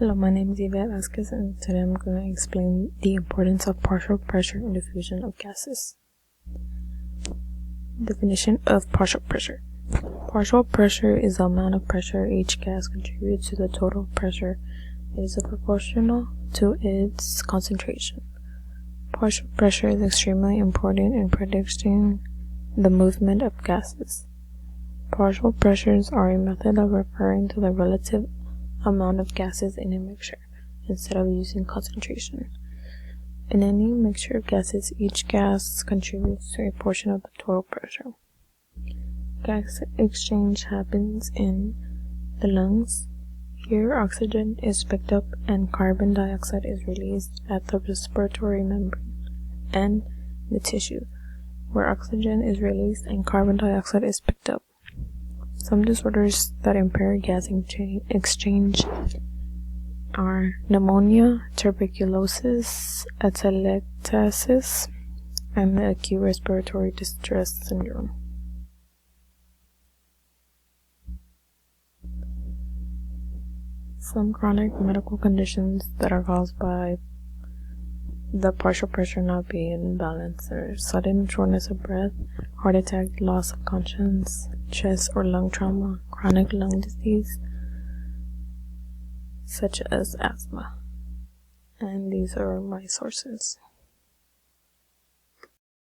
Hello, my name is Yvette Vasquez, and today I'm going to explain the importance of partial pressure and diffusion of gases. Definition of partial pressure. Partial pressure is the amount of pressure each gas contributes to the total pressure. It is proportional to its concentration. Partial pressure is extremely important in predicting the movement of gases. Partial pressures are a method of referring to the relative amount of gases in a mixture, instead of using concentration. In any mixture of gases, each gas contributes to a portion of the total pressure. Gas exchange happens in the lungs. Here, oxygen is picked up and carbon dioxide is released at the respiratory membrane and the tissue, where oxygen is released and carbon dioxide is picked up. Some disorders that impair gas exchange are pneumonia, tuberculosis, atelectasis, and the acute respiratory distress syndrome. Some chronic medical conditions that are caused by the partial pressure not being in balance are sudden shortness of breath, heart attack, loss of conscience, chest or lung trauma, chronic lung disease, such as asthma. And these are my sources.